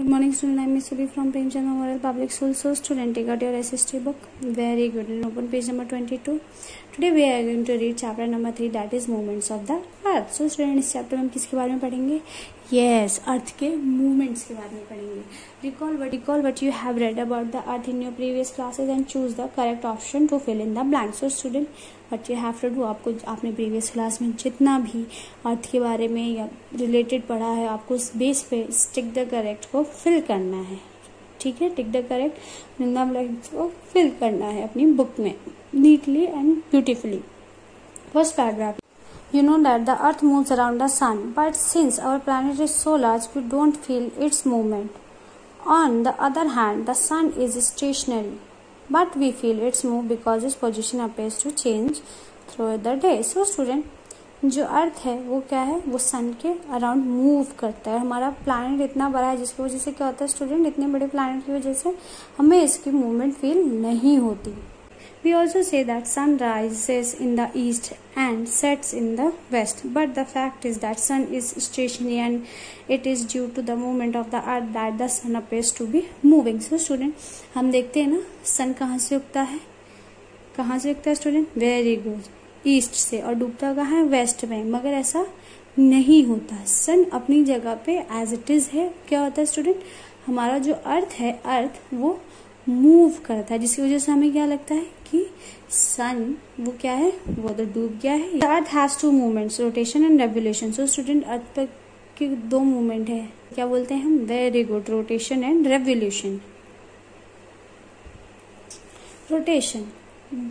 Good morning, student. I am Miss Subi from Premchand Memorial Public School. So, student, take out your SST book. Very good. And open page number 22. Today we are going to read chapter number 3, that is movements of the earth. So, student, इस chapter में हम किसके बारे में पढ़ेंगे? Yes, अर्थ के movements के बारे में पढ़ेंगे. Recall what you have read about the earth in your previous classes and choose the correct option to fill in the blank. So, student, what you have to do, आपने previous class में जितना भी अर्थ के बारे में या related पढ़ा है, आपको उस बेस पे टिक द करेक्ट को फिल करना है. ठीक है, tick the correct in the blanks को फिल करना है अपनी बुक में neatly and beautifully. First paragraph. You know that the earth moves around the sun, but since our planet is so large, we don't feel its movement. On the other hand, the sun is stationary, but we feel its move because its position appears to change throughout the day. So, student, जो अर्थ है वो क्या है, वो सन के around move करता है. हमारा प्लैनेट इतना बड़ा है जिसकी वजह से क्या होता है स्टूडेंट, इतने बड़े प्लैनेट की वजह से हमें इसकी मूवमेंट फील नहीं होती. We also say that sun rises in the east and sets in the west, but the fact is that sun is stationary and it is due to the movement of the earth that the sun appears to be moving. So student, हम देखते हैं ना सन कहाँ से उगता है, कहाँ से उगता है स्टूडेंट? वेरी गुड, ईस्ट से, और डूबता कहाँ है? वेस्ट में. मगर ऐसा नहीं होता, सन अपनी जगह पे एज इट इज है. क्या होता है स्टूडेंट, हमारा जो अर्थ है, अर्थ वो मूव करता है जिसकी वजह से हमें क्या लगता है कि सन वो क्या है, वो तो डूब गया है. Earth has two movements, rotation and revolution. So student, earth पर के दो मूवमेंट है, क्या बोलते हैं हम? Very good, rotation and revolution. Rotation.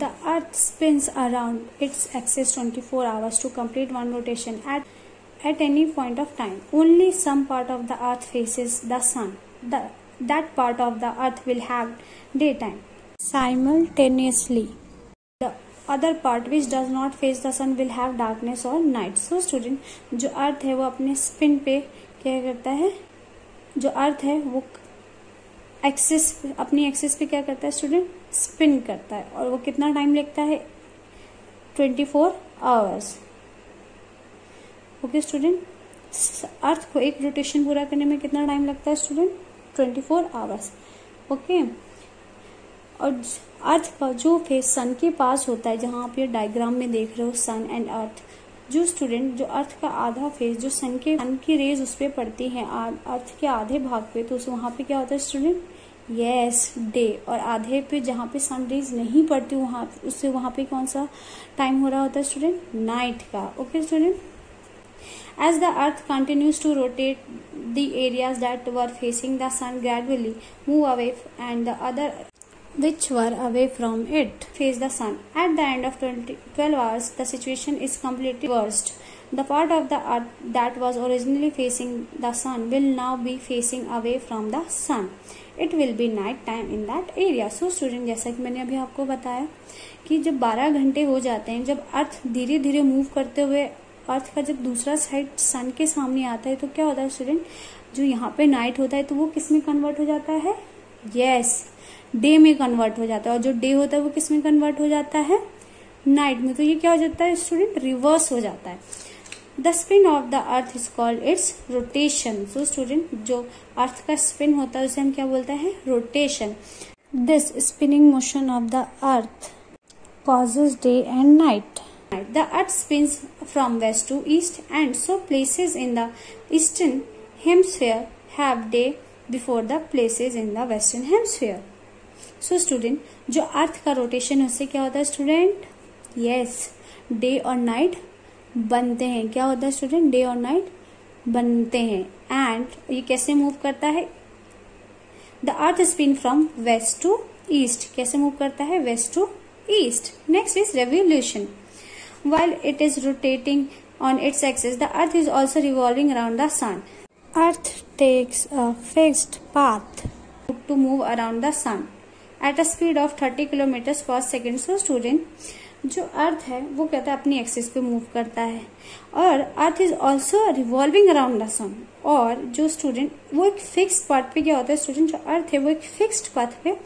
The earth spins around its axis 24 hours to complete one rotation at any point of time. Only some part of the earth faces the sun. That part of the earth will have daytime simultaneously. The other part which does not face the sun will have darkness or night. So student, जो अर्थ है वो अपने spin पे क्या करता है, जो अर्थ है वो एक्सिस, अपनी एक्सिस पे क्या करता है स्टूडेंट? स्पिन करता है. और वो कितना टाइम लगता है? 24 आवर्स. ओके स्टूडेंट, अर्थ को एक रोटेशन पूरा करने में कितना टाइम लगता है स्टूडेंट? 24 आवर्स. ओके, और अर्थ का जो फेस सन के पास होता है, जहां आप ये डायग्राम में देख रहे हो सन एंड अर्थ, जो स्टूडेंट, जो अर्थ का आधा फेस, जो सन की रेज उस पर पड़ती है अर्थ के आधे भाग पे, तो वहां पे क्या होता है स्टूडेंट? Yes, day. और आधे पे जहाँ पे सन रेज नहीं पड़ती वहां पे कौन सा टाइम हो रहा होता है स्टूडेंट? नाइट का. Okay student, as the earth continues to rotate, the areas that were facing the sun gradually move away and the other which were away from it face the sun. At the end of 12 hours, the situation is completely reversed. The part of the earth that was originally facing the sun will now be facing away from the sun. It will be night time in that area. So student, जैसा कि मैंने अभी आपको बताया कि जब 12 घंटे हो जाते हैं, जब अर्थ धीरे धीरे मूव करते हुए अर्थ का जब दूसरा साइड सन के सामने आता है, तो क्या होता है स्टूडेंट, जो यहाँ पे नाइट होता है तो वो किस में कन्वर्ट हो जाता है? यस, डे में कन्वर्ट हो जाता है. और जो डे होता है वो किस में कन्वर्ट हो जाता है? नाइट में. तो ये क्या हो जाता है स्टूडेंट? रिवर्स हो जाता है. The spin off the earth is called its rotation. So student, जो अर्थ का स्पिन होता है उसे हम क्या बोलते हैं? Rotation. This spinning motion of the earth causes day and night. The earth spins from west to east, and so places in the eastern hemisphere have day before the places in the western hemisphere. So student, जो अर्थ का rotation है उससे क्या होता है student? Yes, day और night बनते हैं. क्या होता है स्टूडेंट? डे और नाइट बनते हैं. एंड ये कैसे मूव करता है? The earth spin from west to east. कैसे मूव करता है? West to east. Next is revolution. While it is rotating on its axis, the earth is also revolving around the sun. Earth takes a fixed path to move around the sun at a speed of 30 kilometers per second. So student, जो अर्थ है वो कहता है अपनी axis पे move करता है, और earth is also revolving around the sun. और जो स्टूडेंट, वो एक फिक्स्ड पाथ पे क्या होता है स्टूडेंट, जो अर्थ है वो एक फिक्स्ड पाथ पे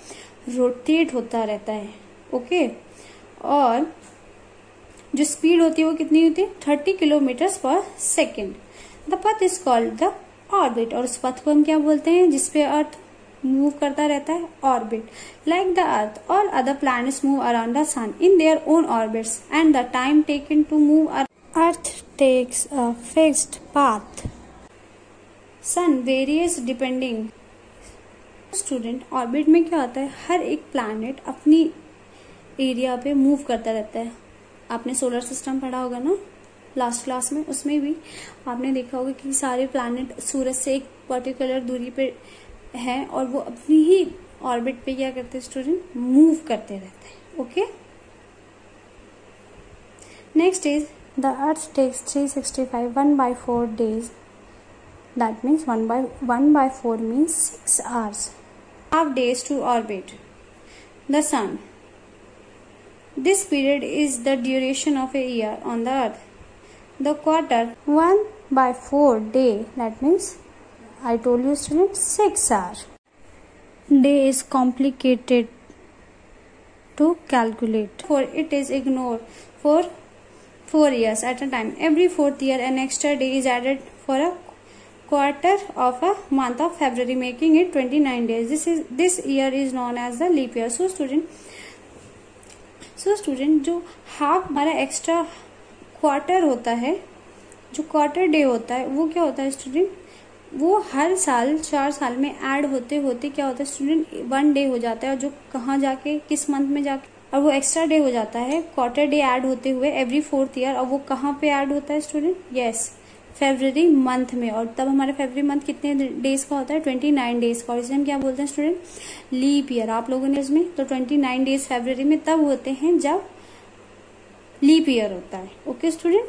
रोटेट होता रहता है. ओके, और जो स्पीड होती है वो कितनी होती है? 30 किलोमीटर पर second. The path is called the orbit, और उस पथ को हम क्या बोलते हैं जिसपे अर्थ मूव करता रहता है? Orbit. Like the earth, all other planets move around the sun in their own orbits and the time taken to move earth takes a fixed path. Sun various depending. Student, orbit में क्या होता है? हर एक planet अपनी area पे move करता रहता है. आपने सोलर सिस्टम पढ़ा होगा ना लास्ट क्लास में, उसमें भी आपने देखा होगा कि सारे प्लैनेट सूरज से एक पर्टिकुलर दूरी पे हैं और वो अपनी ही ऑर्बिट पे क्या करते हैं स्टूडेंट? मूव करते रहते हैं. Okay, next is the earth takes 365 1/4 days. That means 1/4 means 6 hours. Half days to orbit the sun. This period is the duration of a year on the earth. The quarter 1/4 day. That means I told you students 6 hours. Day is complicated to calculate, for it is ignored for 4 years at a time. Every 4th year an extra day is added for a quarter of a month of February, making it 29 days. This year is known as the leap year. So student जो half हमारा extra quarter होता है, जो quarter day होता है, वो क्या होता है स्टूडेंट? वो हर साल 4 साल में ऐड होते होते क्या होता है स्टूडेंट? 1 डे हो जाता है, और जो कहाँ जाके किस मंथ में जाके, और वो एक्स्ट्रा डे हो जाता है क्वार्टर डे ऐड होते हुए एवरी 4th ईयर. और वो कहाँ पे ऐड होता है स्टूडेंट? यस, फरवरी मंथ में. और तब हमारा फरवरी मंथ कितने डेज का होता है? 29 डेज का. और इसे हम क्या बोलते हैं स्टूडेंट? Leap year. आप लोगों ने इसमें तो 29 डेज फरवरी में तब होते हैं जब लीप ईयर होता है. Okay student.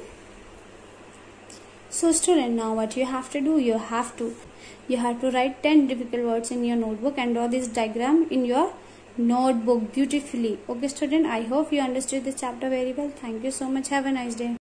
So student, now what you have to do? You have to write 10 difficult words in your notebook and draw this diagram in your notebook beautifully. Okay student, I hope you understood this chapter very well. Thank you so much. Have a nice day.